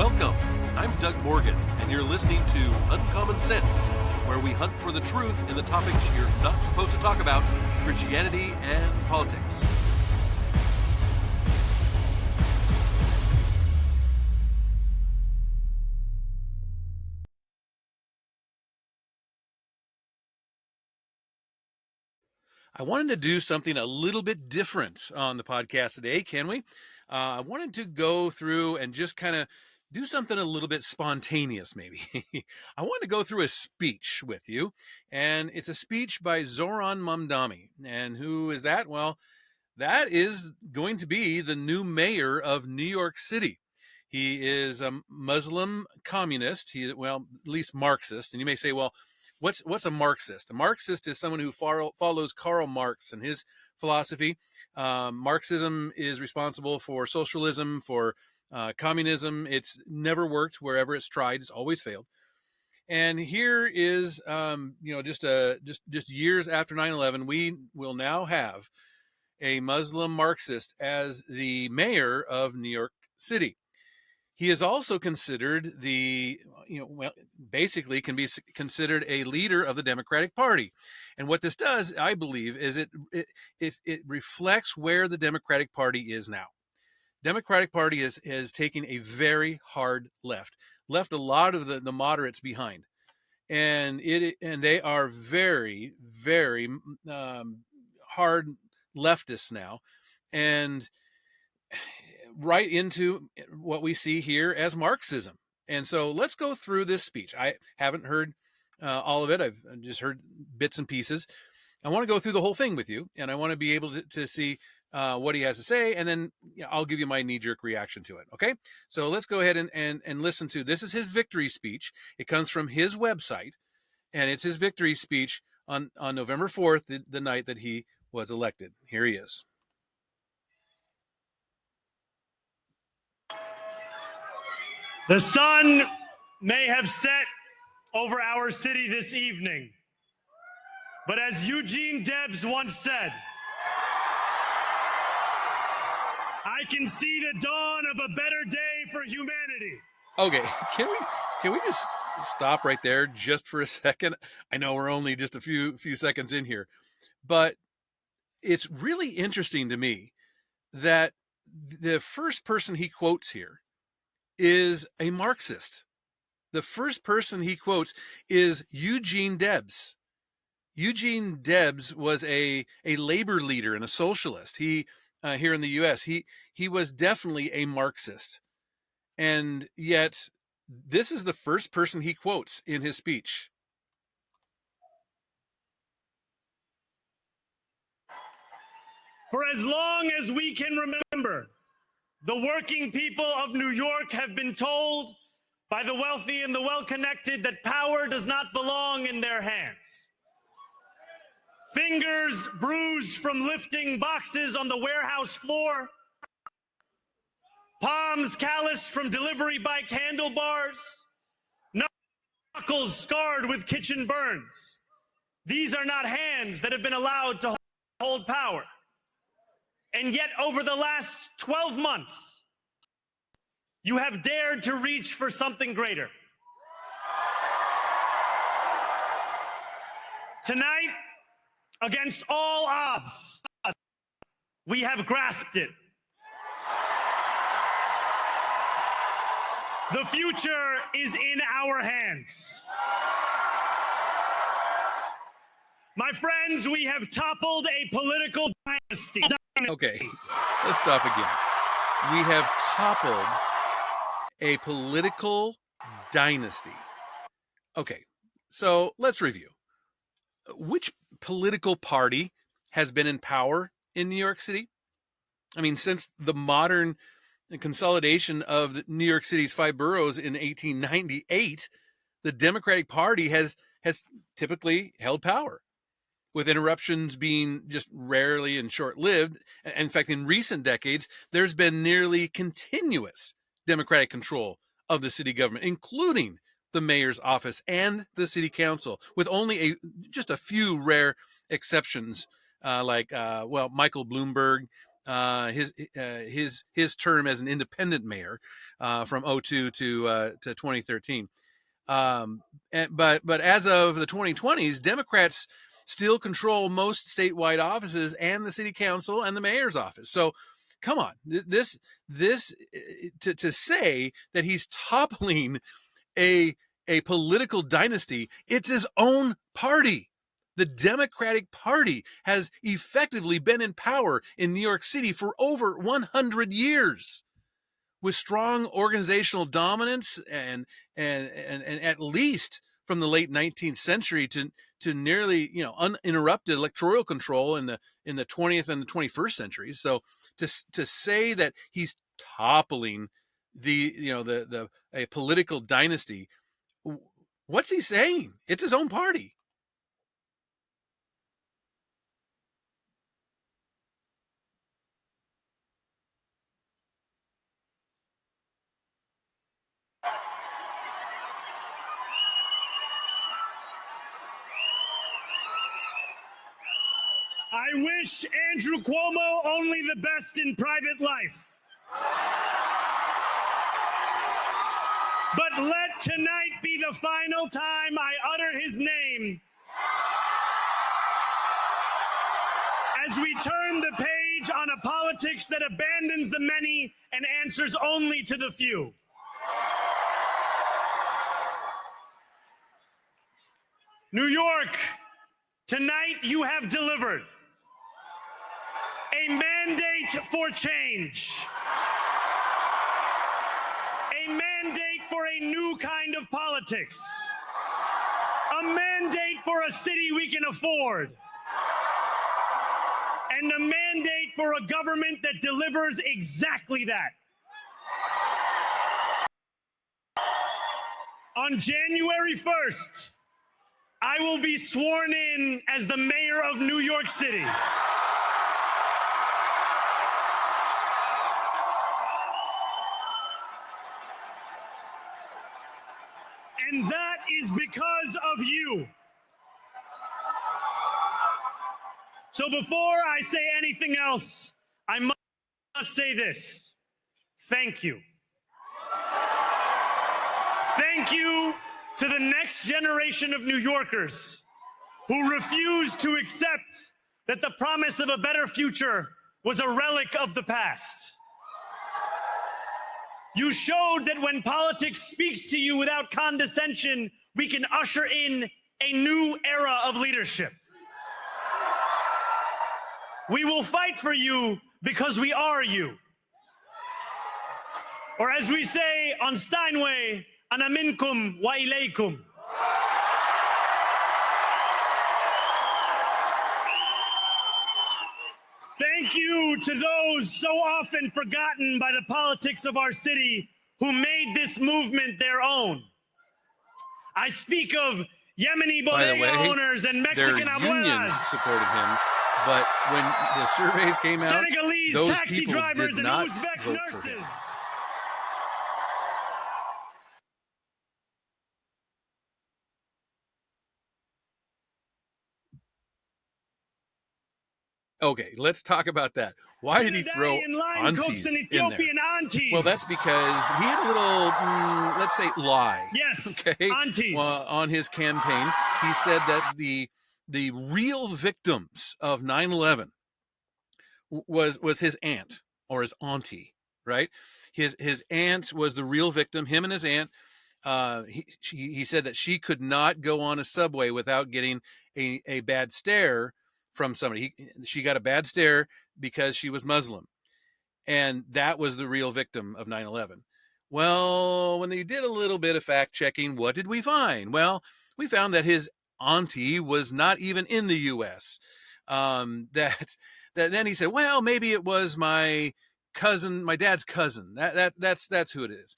Welcome. I'm Doug Morgan, and you're listening to Uncommon Sense, where we hunt for the truth in the topics you're not supposed to talk about, Christianity and politics. I wanted to do something a little bit different on the podcast today, can we? I wanted to go through and just kind of do something a little bit spontaneous, maybe. I want to go through a speech with you, and it's a speech by Zohran Mamdani. And who is that? Well, that is going to be the new mayor of New York City. He is a Muslim communist. At least Marxist. And you may say, well, what's a Marxist? A Marxist is someone who follows Karl Marx and his philosophy. Marxism is responsible for socialism, for communism. It's never worked wherever it's tried. It's always failed. And here is, just years after 9/11, we will now have a Muslim Marxist as the mayor of New York City. He is also considered basically can be considered a leader of the Democratic Party. And what this does, I believe, is it reflects where the Democratic Party is now. Democratic Party is taking a very hard left a lot of the moderates behind. And they are very, very hard leftists now. And right into what we see here as Marxism. And so let's go through this speech. I haven't heard all of it. I've just heard bits and pieces. I want to go through the whole thing with you, and I want to be able to see what he has to say, and then I'll give you my knee-jerk reaction to it, okay? So let's go ahead and listen to, this is his victory speech. It comes from his website, and it's his victory speech on November 4th, the night that he was elected. Here he is. The sun may have set over our city this evening, but as Eugene Debs once said, I can see the dawn of a better day for humanity. Okay, can we just stop right there just for a second? I know we're only just a few seconds in here, but it's really interesting to me that the first person he quotes here is a Marxist. The first person he quotes is Eugene Debs. Eugene Debs was a labor leader and a socialist. He here in the U.S. He was definitely a Marxist, and yet this is the first person he quotes in his speech. For as long as we can remember, the working people of New York have been told by the wealthy and the well-connected that power does not belong in their hands. Fingers bruised from lifting boxes on the warehouse floor, palms calloused from delivery bike handlebars, knuckles scarred with kitchen burns. These are not hands that have been allowed to hold power. And yet, over the last 12 months, you have dared to reach for something greater. Tonight, against all odds, we have grasped it. The future is in our hands. My friends, we have toppled a political dynasty. Okay, let's stop again. We have toppled a political dynasty. Okay, so let's review. Which political party has been in power in New York City? I mean, since the modern consolidation of New York City's 5 boroughs in 1898, the Democratic Party has typically held power, with interruptions being just rarely and short-lived. In fact, in recent decades, there's been nearly continuous Democratic control of the city government, including the mayor's office and the city council, with only just a few rare exceptions, like Michael Bloomberg his term as an independent mayor from '02 to 2013. But as of the 2020s, Democrats still control most statewide offices and the city council and the mayor's office. So come on, this to say that he's toppling a political dynasty, it's his own party. The Democratic Party has effectively been in power in New York City for over 100 years with strong organizational dominance and at least from the late 19th century to nearly uninterrupted electoral control in the 20th and the 21st centuries. So to say that he's toppling the a political dynasty, what's he saying? It's his own party. I wish Andrew Cuomo only the best in private life. But let tonight be the final time I utter his name as we turn the page on a politics that abandons the many and answers only to the few. New York, tonight you have delivered a mandate for change, a mandate for a new kind of politics, a mandate for a city we can afford, and a mandate for a government that delivers exactly that. On January 1st, I will be sworn in as the mayor of New York City. And that is because of you. So before I say anything else, I must say this. Thank you. Thank you to the next generation of New Yorkers who refuse to accept that the promise of a better future was a relic of the past. You showed that when politics speaks to you without condescension, we can usher in a new era of leadership. We will fight for you because we are you. Or as we say on Steinway, ana minkum wa ilaykum. Thank you to those so often forgotten by the politics of our city who made this movement their own. I speak of Yemeni bodega owners and Mexican their unions abuelas, supported him, but when the surveys came out, Senegalese those taxi people drivers, did and not Uzbek vote for him. nurses. Okay, let's talk about that. Why did he throw Trinidadian line aunties cooks and in there? Ethiopian aunties. Well, that's because he had a little, let's say, lie. Yes, Okay, aunties. on his campaign, he said that the real victims of 9/11 was his aunt or his auntie, right? His aunt was the real victim. Him and his aunt. He said that she could not go on a subway without getting a bad stare from somebody. She got a bad stare because she was Muslim, and that was the real victim of 9/11. Well, when they did a little bit of fact checking, what did we find? Well, we found that his auntie was not even in the U.S. That then he said, well, maybe it was my cousin, my dad's cousin. That's who it is.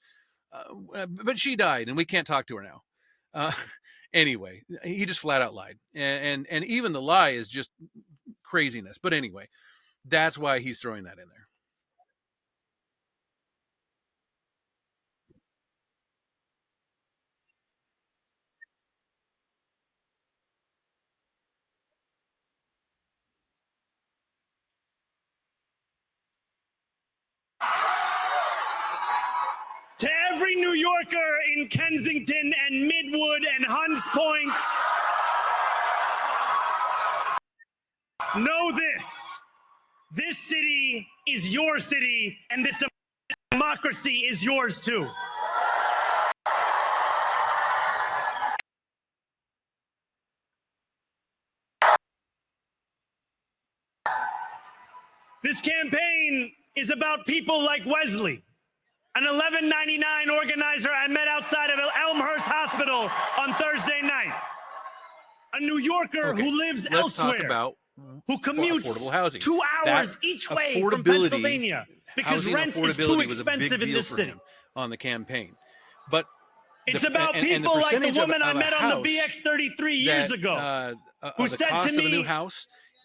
But she died, and we can't talk to her now. Uh, anyway, he just flat out lied, and even the lie is just craziness. But anyway, that's why he's throwing that in there. To every New Yorker in Kensington and Midwood and Hunts Point, know this. This city is your city, and this democracy is yours too. This campaign is about people like Wesley, an $11.99 organizer I met outside of Elmhurst Hospital on Thursday night. A New Yorker who lives elsewhere, talk about who commutes affordable housing. 2 hours each way from Pennsylvania because rent is too expensive in this city. On the campaign, but it's about people like the woman I met on the BX33 years ago, who said to me,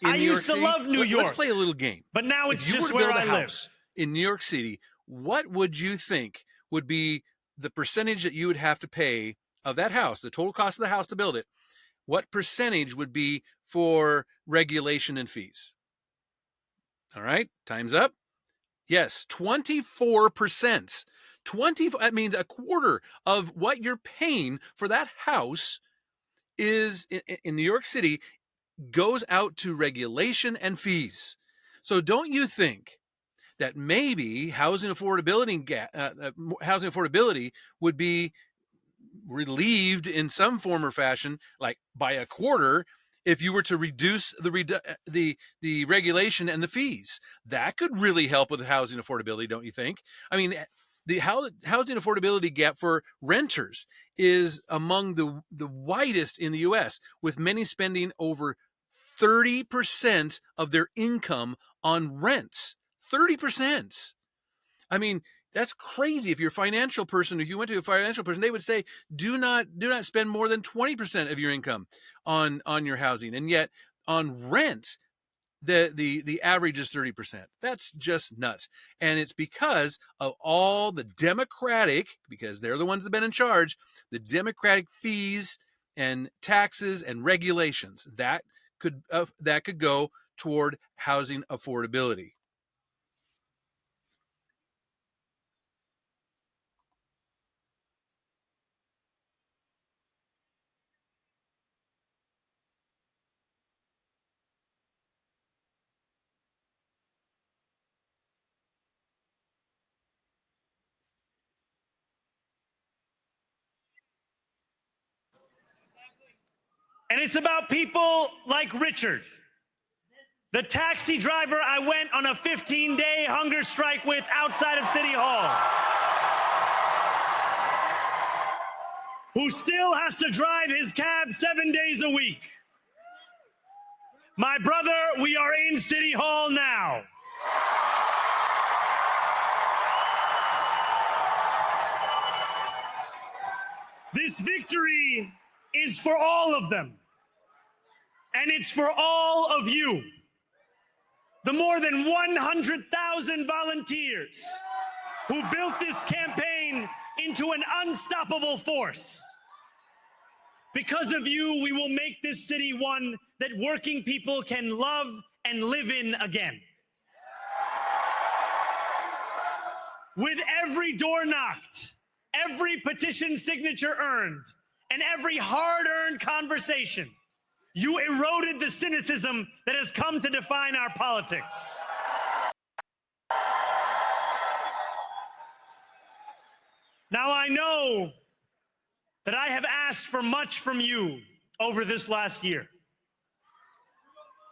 I used to love New York. Let's play a little game. But now it's just where I live. In New York City, what would you think would be the percentage that you would have to pay of that house, the total cost of the house to build it? What percentage would be for regulation and fees? All right, time's up. Yes, 24%. That means a quarter of what you're paying for that house is in New York City goes out to regulation and fees. So don't you think that maybe housing affordability would be relieved in some form or fashion, like by a quarter, if you were to reduce the regulation and the fees? That could really help with housing affordability, don't you think? I mean, the housing affordability gap for renters is among the widest in the U.S., with many spending over 30% of their income on rent. 30%. I mean, that's crazy. If you're a financial person, if you went to a financial person, they would say, do not spend more than 20% of your income on your housing. And yet on rent, the average is 30%. That's just nuts. And it's because of all the Democratic, because they're the ones that have been in charge, the Democratic fees and taxes and regulations that could go toward housing affordability. And it's about people like Richard, the taxi driver I went on a 15-day hunger strike with outside of City Hall, who still has to drive his cab 7 days a week. My brother, we are in City Hall now. This victory is for all of them. And it's for all of you. The more than 100,000 volunteers who built this campaign into an unstoppable force. Because of you, we will make this city one that working people can love and live in again. With every door knocked, every petition signature earned, and every hard-earned conversation, you eroded the cynicism that has come to define our politics. Now, I know that I have asked for much from you over this last year.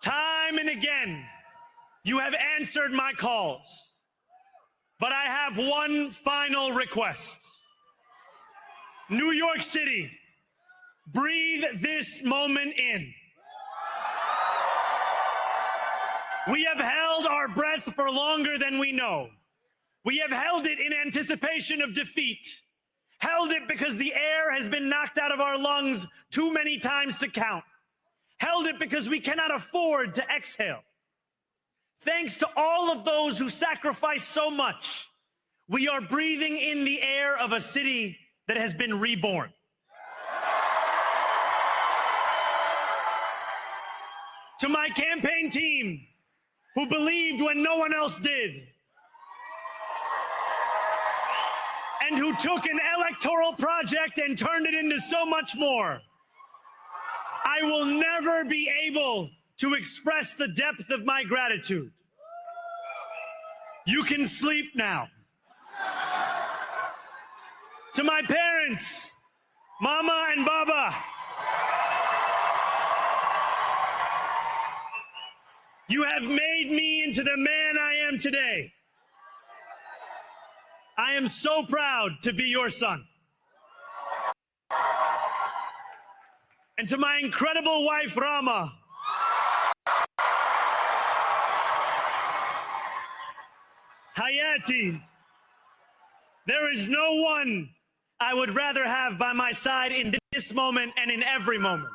Time and again, you have answered my calls. But I have one final request. New York City, breathe this moment in. We have held our breath for longer than we know. We have held it in anticipation of defeat. Held it because the air has been knocked out of our lungs too many times to count. Held it because we cannot afford to exhale. Thanks to all of those who sacrificed so much, we are breathing in the air of a city that has been reborn. To my campaign team, who believed when no one else did, and who took an electoral project and turned it into so much more. I will never be able to express the depth of my gratitude. You can sleep now. To my parents, Mama and Baba, you have made me into the man I am today. I am so proud to be your son. And to my incredible wife, Rama, Hayati, there is no one I would rather have by my side in this moment and in every moment.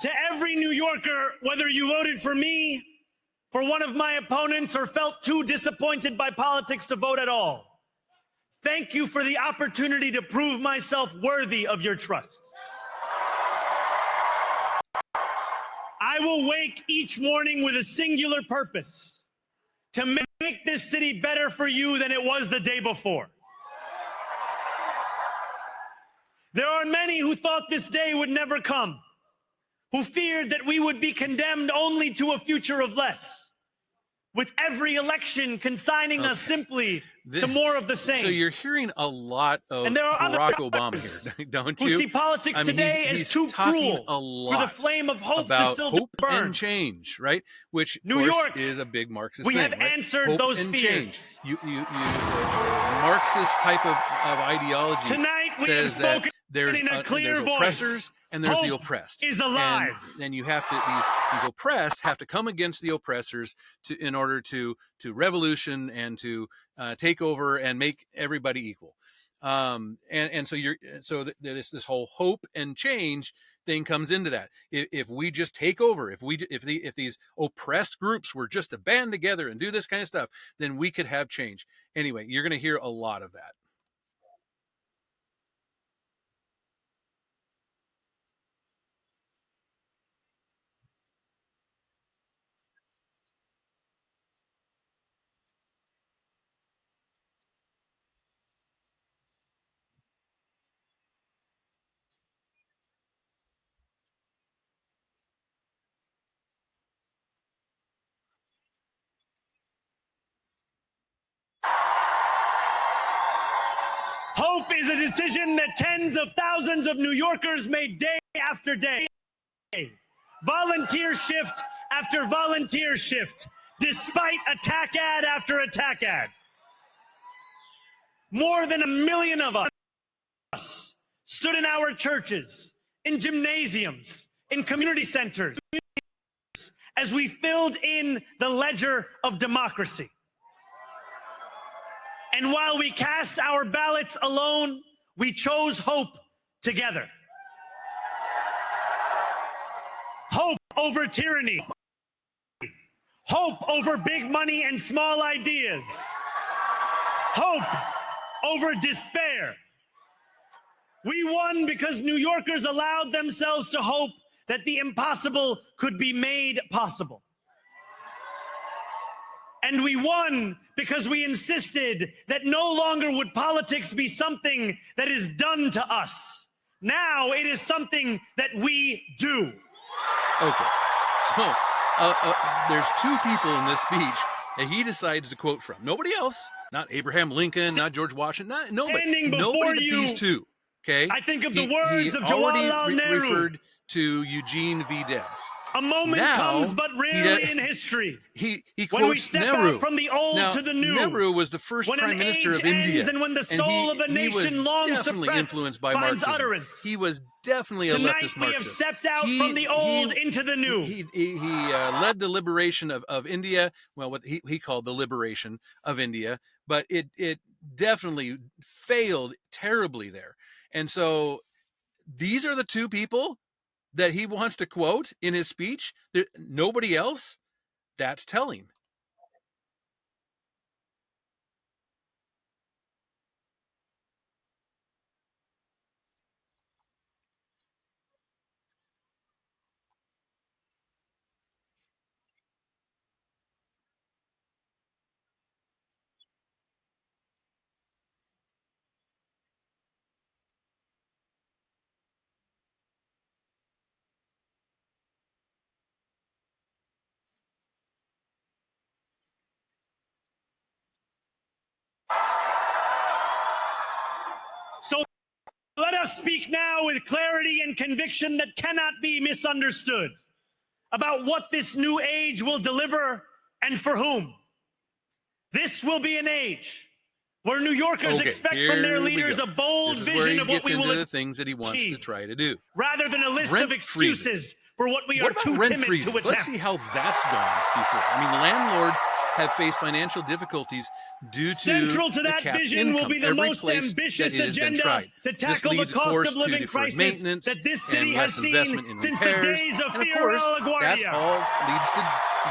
To every New Yorker, whether you voted for me, for one of my opponents, or felt too disappointed by politics to vote at all, thank you for the opportunity to prove myself worthy of your trust. I will wake each morning with a singular purpose: to make this city better for you than it was the day before. There are many who thought this day would never come, who feared that we would be condemned only to a future of less, with every election consigning us simply to more of the same. So you're hearing a lot of and there are Barack other Obama here, don't who you? see politics today as too cruel for the flame of hope to still hope burn. and change, right? Which, of New course, York, is a big Marxist we thing, have right? answered Hope those and fears. change. Marxist type of ideology Tonight we have says that spoken there's in a clear voice. oppressors and there's Hope the oppressed. is alive. And you have to, these oppressed have to come against the oppressors in order to revolution and to take over and make everybody equal. And so this whole hope and change thing comes into that. If we just take over, if these oppressed groups were just to band together and do this kind of stuff, then we could have change. Anyway, you're going to hear a lot of that. Hope is a decision that tens of thousands of New Yorkers made day after day. Volunteer shift after volunteer shift, despite attack ad after attack ad. More than 1 million of us stood in our churches, in gymnasiums, in community centers, as we filled in the ledger of democracy. And while we cast our ballots alone, we chose hope together. Hope over tyranny. Hope over big money and small ideas. Hope over despair. We won because New Yorkers allowed themselves to hope that the impossible could be made possible. And we won because we insisted that no longer would politics be something that is done to us. Now it is something that we do. Okay, so there's two people in this speech that he decides to quote from. Nobody else, not Abraham Lincoln, not George Washington, nobody but these two. Okay, I think of the words of already Jawaharlal Nehru. referred to Eugene V. Debs. A moment comes but rarely in history. He quotes when we step Nehru. out from the old to the new. Nehru was the first when prime minister of India, and when the soul of a nation long definitely suppressed influenced by finds Marxism. utterance. He was definitely a Tonight leftist Marxist. we have stepped out from the old into the new. He led the liberation of India. Well, what he called the liberation of India, but it definitely failed terribly there. And so these are the two people that he wants to quote in his speech. Nobody else. That's telling. us speak now with clarity and conviction that cannot be misunderstood about what this new age will deliver and for whom. This will be an age where New Yorkers expect from their leaders a bold vision of what we will achieve, the things that he wants to try to do, rather than a list of excuses for what we are too timid to attempt. Let's see how that's gone before. I mean, landlords have faced financial difficulties due to central to that vision will be the most ambitious agenda to tackle the cost of living crisis that this city has seen since the days of Fiora LaGuardia. That all leads to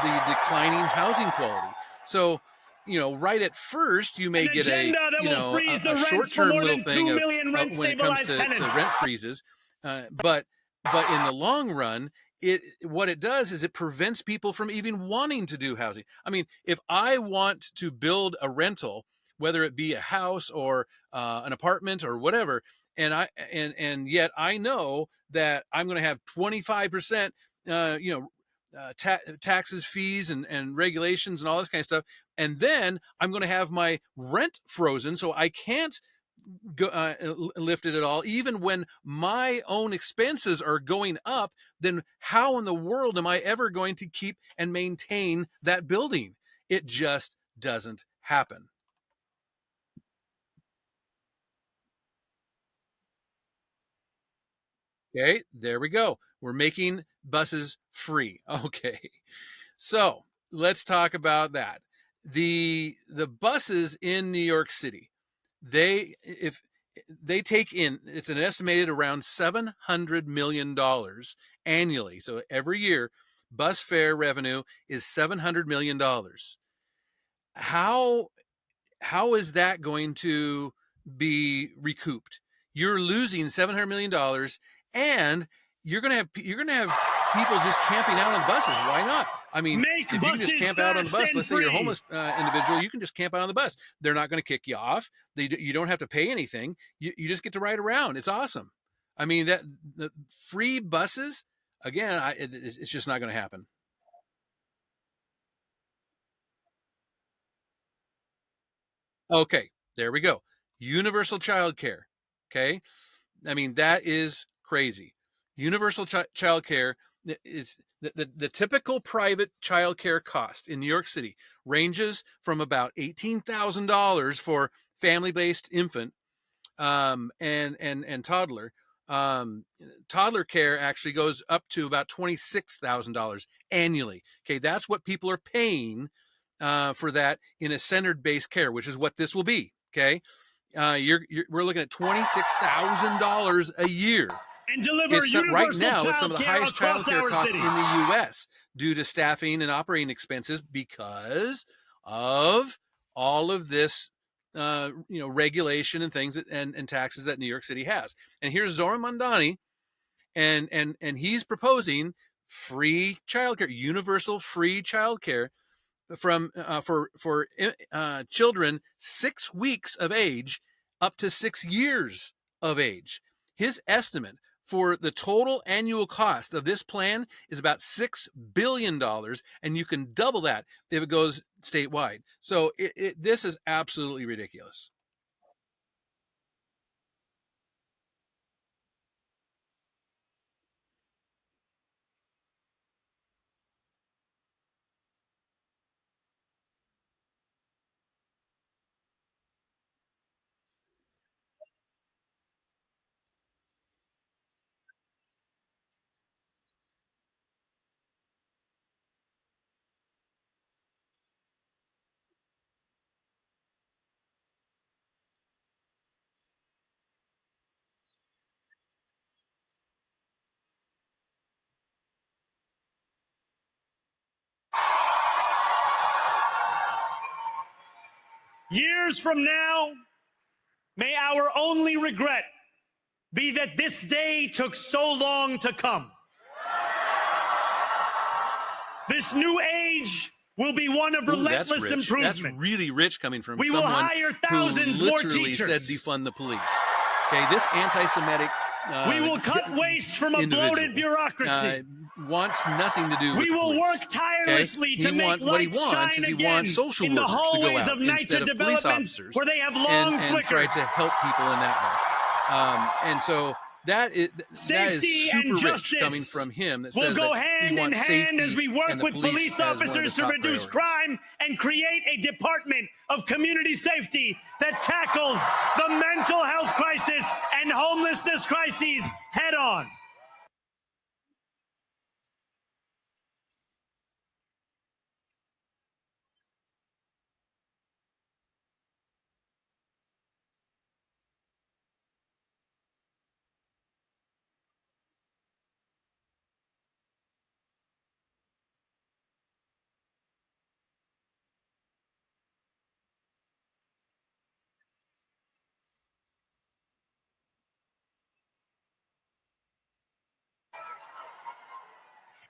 the declining housing quality. So, you know, right at first, you may get a short-term little thing of when it comes to rent freezes, but in the long run, what it does is it prevents people from even wanting to do housing. I mean, if I want to build a rental, whether it be a house or an apartment or whatever, and yet I know that I'm going to have 25%, taxes, fees, and regulations and all this kind of stuff, and then I'm going to have my rent frozen, so I can't lift it at all, even when my own expenses are going up, then how in the world am I ever going to keep and maintain that building? It just doesn't happen. Okay, there we go. We're making buses free. Okay, so let's talk about that. The buses in New York City, they take in, it's an estimated around $700 million annually. So every year, bus fare revenue is $700 million. How is that going to be recouped? You're losing $700 million, and you're going to have people just camping out on the buses. Why not? I mean, if you can just camp out on the bus, let's say you're a homeless individual, you can just camp out on the bus. They're not going to kick you off. You don't have to pay anything. You just get to ride around. It's awesome. I mean, the free buses, again, it's just not going to happen. Okay, there we go. Universal child care. Okay. I mean, that is crazy. Universal child care is the typical private child care cost in New York City ranges from about $18,000 for family-based infant and toddler. Toddler care actually goes up to about $26,000 annually. Okay, that's what people are paying for that in a centered-based care, which is what this will be. Okay, we're looking at $26,000 a year. And deliver right now, it's some of the care highest child care costs city in the U.S. due to staffing and operating expenses because of all of this, regulation and things and taxes that New York City has. And here's Zohran Mamdani, and he's proposing free childcare, universal free childcare from for children 6 weeks of age up to 6 years of age. His estimate for the total annual cost of this plan is about $6 billion, and you can double that if it goes statewide. So this is absolutely ridiculous. Years from now, may our only regret be that this day took so long to come. This new age will be one of relentless improvement. That's really rich coming from we someone will hire thousands who more literally teachers. said defund the police. Okay, this anti-Semitic we will cut waste from a bloated bureaucracy. Wants nothing to do with we will police. Work tirelessly to make what he lights wants shine is he again wants social in the workers to go hallways out of instead NYCHA of police developments officers where they have long and flickered. try to help people in that way. And so that is Safety super and rich coming justice from him that will says that go he hand in wants hand as safety we work and the with police as one of officers his to top reduce priorities. crime and create a department of community safety that tackles the mental health crisis and homelessness crises head on.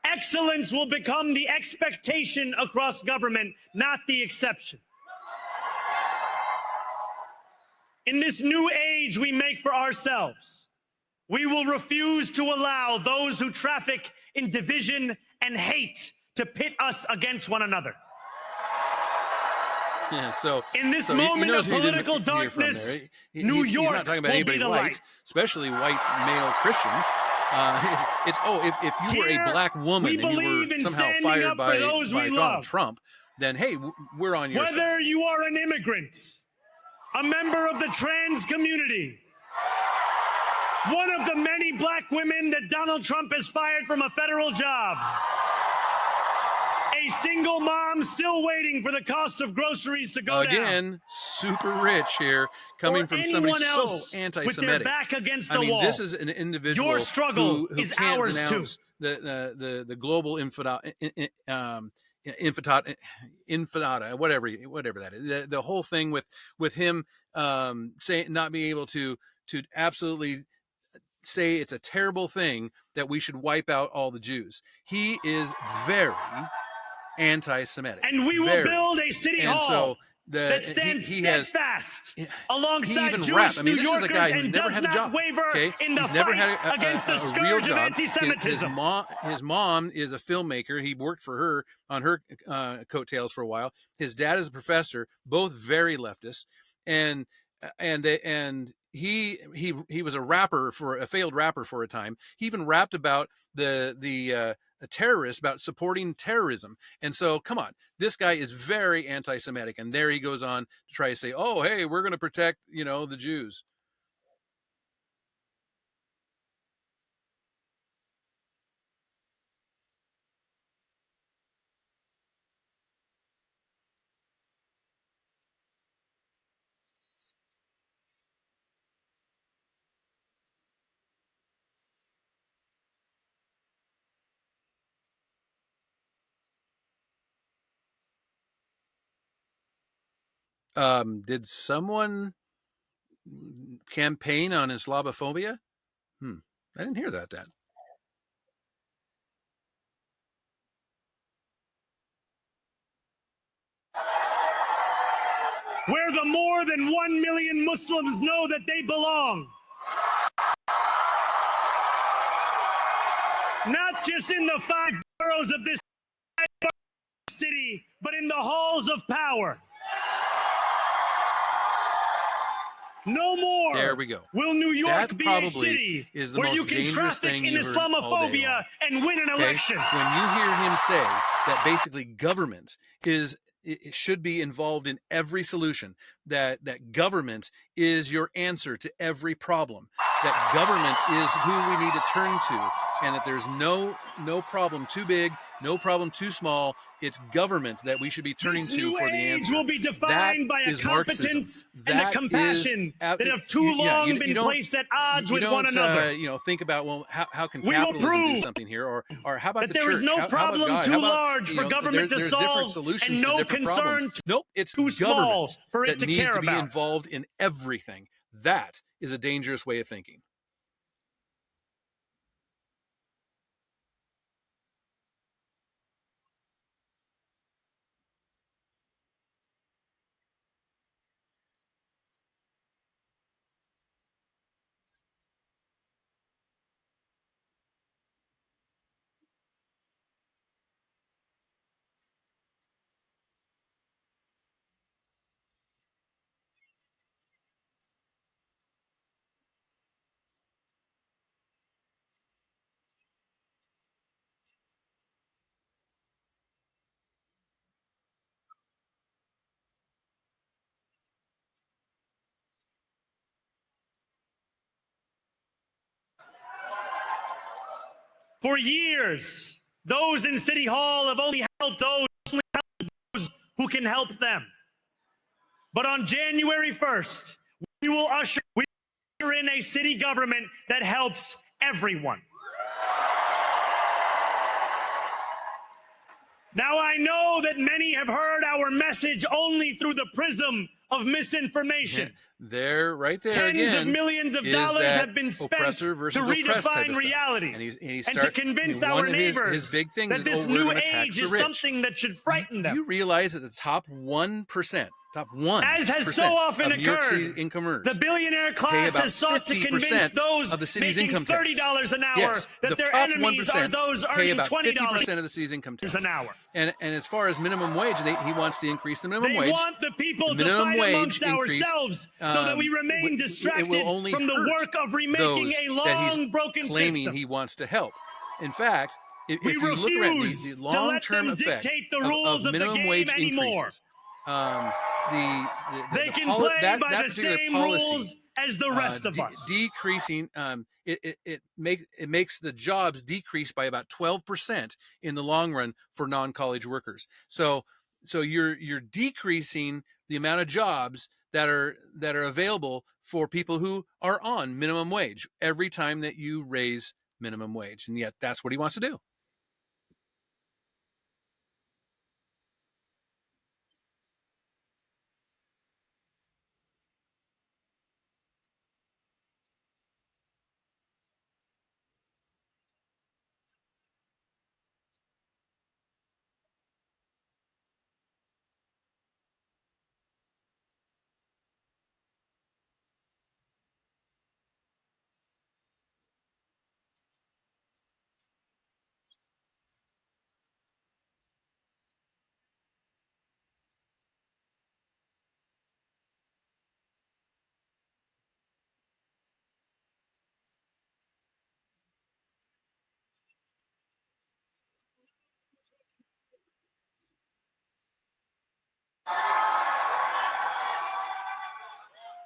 Excellence will become the expectation across government, not the exception. In this new age we make for ourselves, we will refuse to allow those who traffic in division and hate to pit us against one another. Yeah, so in this so moment he knows of who he didn't political hear from darkness, there. New He's York not talking about will anybody be the white, light. especially white male Christians. It's if you were Here, a black woman we and you believe were in somehow standing fired up for those by we Donald love. Trump, then hey, we're on your side. Whether you are an immigrant, a member of the trans community, one of the many black women that Donald Trump has fired from a federal job, a single mom still waiting for the cost of groceries to go down. Again, super rich here, coming or from somebody so with anti-Semitic. their back against the I mean, wall. this is an individual Your struggle who is can't ours denounce too. the global infidata, whatever that is. The whole thing with him saying not being able to absolutely say it's a terrible thing that we should wipe out all the Jews. He is very anti-Semitic, and we will build a city and hall so that stands steadfast alongside he Jewish New New Yorkers Yorkers a guy who's and never does had a not job. waver Okay, in the he's never fight had against the a real scourge of job. anti-Semitism. His mom is a filmmaker. He worked for her on her coattails for a while. His dad is a professor. Both very leftist, and he was a failed rapper for a time. He even rapped about the terrorists, about supporting terrorism. And so, come on, this guy is very anti-Semitic, and there he goes on to try to say, "Oh, hey, we're going to protect, the Jews." Did someone campaign on Islamophobia? I didn't hear that. Where the more than 1 million Muslims know that they belong. Not just in the 5 boroughs of this city, but in the halls of power. No more. There we go. Will New York That be probably a city is the where most you can dangerous traffic thing in you heard all day long. Islamophobia and win an election? When you hear him say that basically government it should be involved in every solution, that government is your answer to every problem, that government is who we need to turn to, and that there's no problem too big, no problem too small. It's government that we should be turning This to new for the age answer. will be defined by a competence and a compassion that have too long been placed at odds with one another. Think about, well, how can We will capitalism do prove something here, or how about that the there church? is no How about problem God? too How about, large for government to there's different solve solutions and to no different concern problems. Nope, it's too small government for it that to needs care to be about. involved in everything. That is a dangerous way of thinking. For years, those in City Hall have only helped those who can help them. But on January 1st, we will usher in a city government that helps everyone. Now, I know that many have heard our message only through the prism of misinformation. There, right there Tens again, of millions of dollars have been spent to redefine reality and to convince our neighbors that this new age is something that should frighten them. Do you realize that the top 1%, as has so often of New York City's occurred, income earners the billionaire class has sought to convince those of the city's making income tax. $30 an hour Yes, that the their top enemies 1% are those pay earning about $20 50% of the city's income tax an hour. And as far as minimum wage, he wants to increase the minimum They wage. want the people The to minimum fight wage amongst increase, ourselves so that we remain distracted from the work of remaking those a that long broken claiming system. he wants to help. In fact, if We you look around refuse the to long-term let them effect dictate the rules of of the minimum game wage anymore. increases, They can poli- play that, by that the particular same policy, rules as the rest of us. decreasing, it makes the jobs decrease by about 12% in the long run for non-college workers. So you're decreasing the amount of jobs that are available for people who are on minimum wage every time that you raise minimum wage, and yet that's what he wants to do.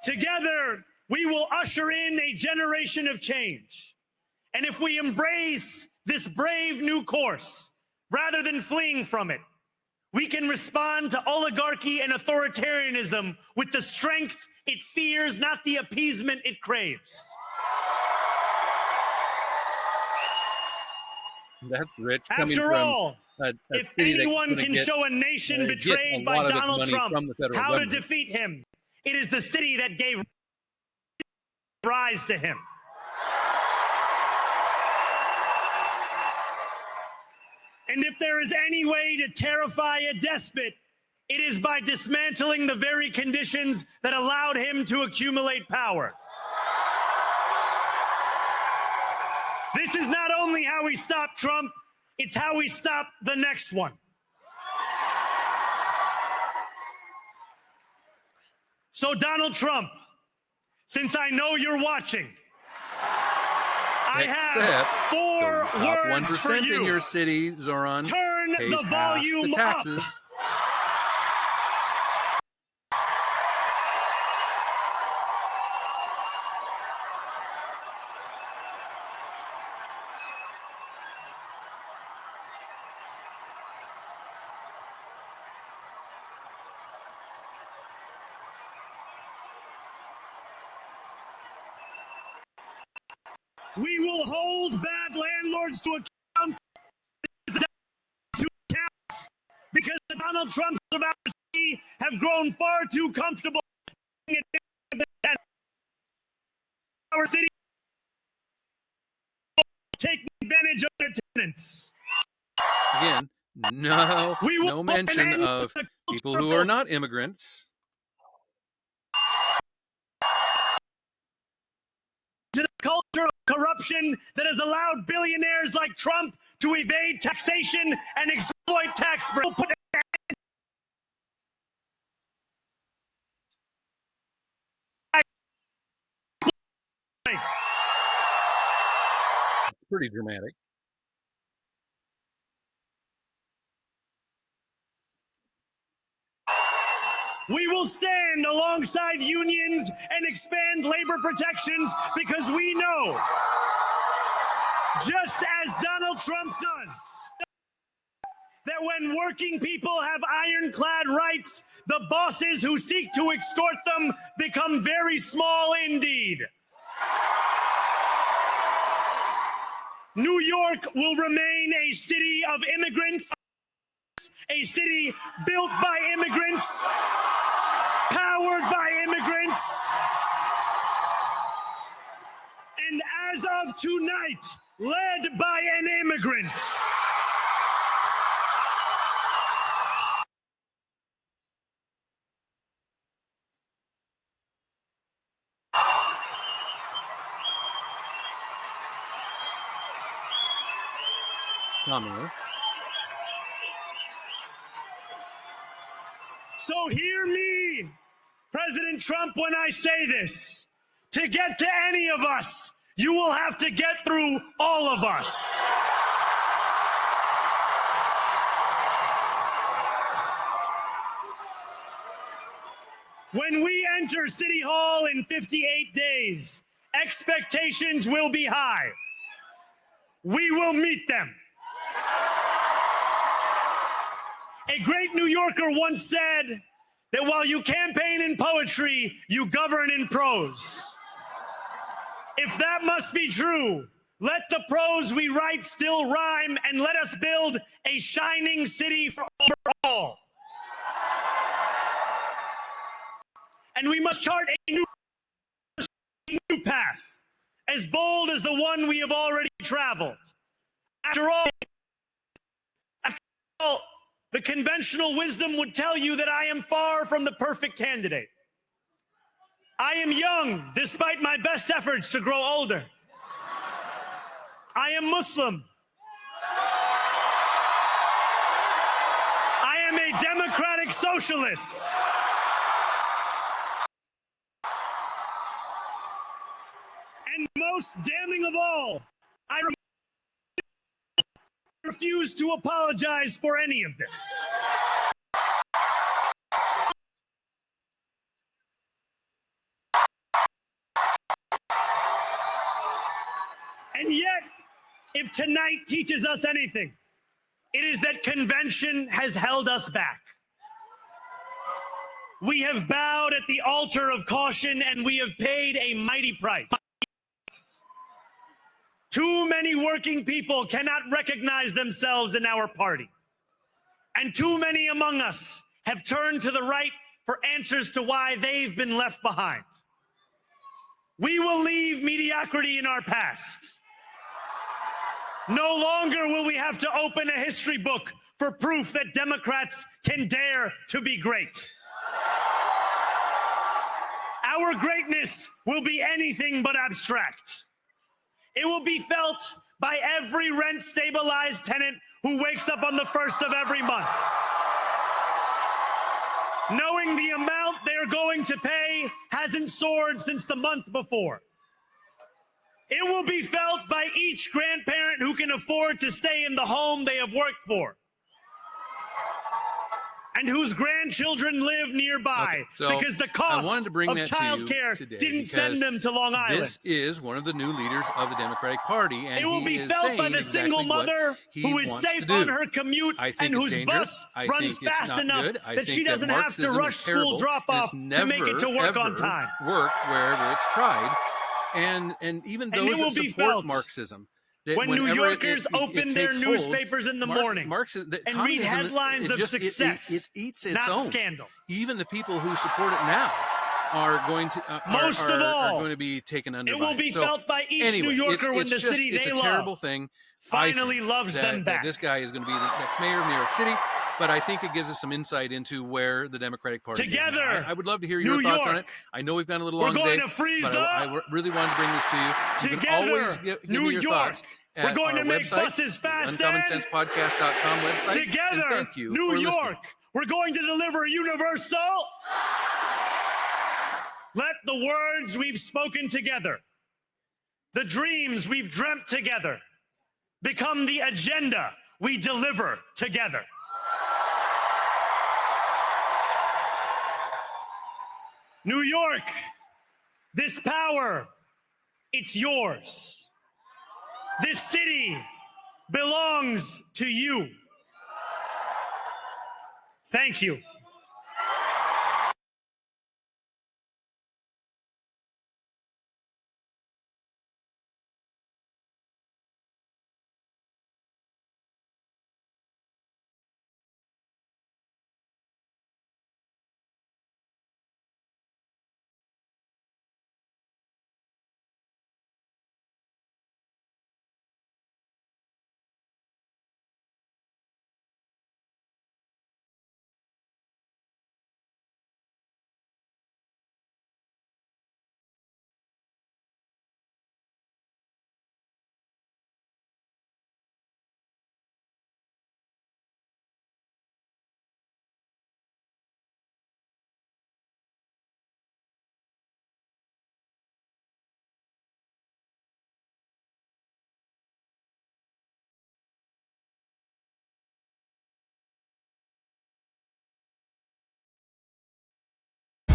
Together, we will usher in a generation of change. And if we embrace this brave new course, rather than fleeing from it, we can respond to oligarchy and authoritarianism with the strength it fears, not the appeasement it craves. That's rich coming After from all, a if city anyone that can show a nation betrayed by Donald Trump how to defeat him, it is the city that gave rise to him. And if there is any way to terrify a despot, it is by dismantling the very conditions that allowed him to accumulate power. This is not only how we stop Trump, it's how we stop the next one. So, Donald Trump, since I know you're watching, I have four words for 1% you. in your city, Zohran, Turn pays the volume half the taxes. up. We will hold bad landlords to account because the Donald Trumps of our city have grown far too comfortable in our city, taking advantage of their tenants. Again, no mention of people who are not immigrants. To the culture of corruption that has allowed billionaires like Trump to evade taxation and exploit tax breaks. Pretty dramatic. We will stand alongside unions and expand labor protections because we know just as Donald Trump does. That when working people have ironclad rights, the bosses who seek to extort them become very small indeed. New York will remain a city of immigrants, a city built by immigrants, powered by immigrants, and as of tonight, led by an immigrant. So hear me, President Trump, when I say this. To get to any of us, you will have to get through all of us. When we enter City Hall in 58 days, expectations will be high. We will meet them. A great New Yorker once said that while you campaign in poetry, you govern in prose. If that must be true, let the prose we write still rhyme, and let us build a shining city for all. And we must chart a new path, as bold as the one we have already traveled. After all, the conventional wisdom would tell you that I am far from the perfect candidate. I am young, despite my best efforts to grow older. I am Muslim. I am a democratic socialist. And most damning of all, I refuse to apologize for any of this. And yet, if tonight teaches us anything, it is that convention has held us back. We have bowed at the altar of caution, and we have paid a mighty price. Too many working people cannot recognize themselves in our party. And too many among us have turned to the right for answers to why they've been left behind. We will leave mediocrity in our past. No longer will we have to open a history book for proof that Democrats can dare to be great. Our greatness will be anything but abstract. It will be felt by every rent-stabilized tenant who wakes up on the first of every month, knowing the amount they're going to pay hasn't soared since the month before. It will be felt by each grandparent who can afford to stay in the home they have worked for, and whose grandchildren live nearby, because the cost of childcare didn't send them to Long Island. This is one of the new leaders of the Democratic Party, and it will be felt by the single mother who is safe on her commute and whose bus runs fast enough that she doesn't have to rush school drop-off to make it to work on time. Worked wherever it's tried, and even those that support Marxism. When New Yorkers open their newspapers in the morning and read headlines of success, it eats its not own. Scandal. Even the people who support it now are going to are going to be taken under. It will be felt by each New Yorker when the city they love. It's a terrible thing. Finally loves them back. This guy is going to be the next mayor of New York City, but I think it gives us some insight into where the Democratic Party is now. I would love to hear your thoughts on it. I know we've gone a little long today, but I really wanted to bring this to you. You can always give me your thoughts. We're going to make website, buses fast. UncommonSensePodcast.com website. Together, and thank you New for York, listening. we're going to deliver universal. Let the words we've spoken together, the dreams we've dreamt together, become the agenda we deliver together. New York, this power, it's yours. This city belongs to you. Thank you.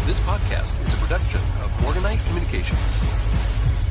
This podcast is a production of Morganite Communications.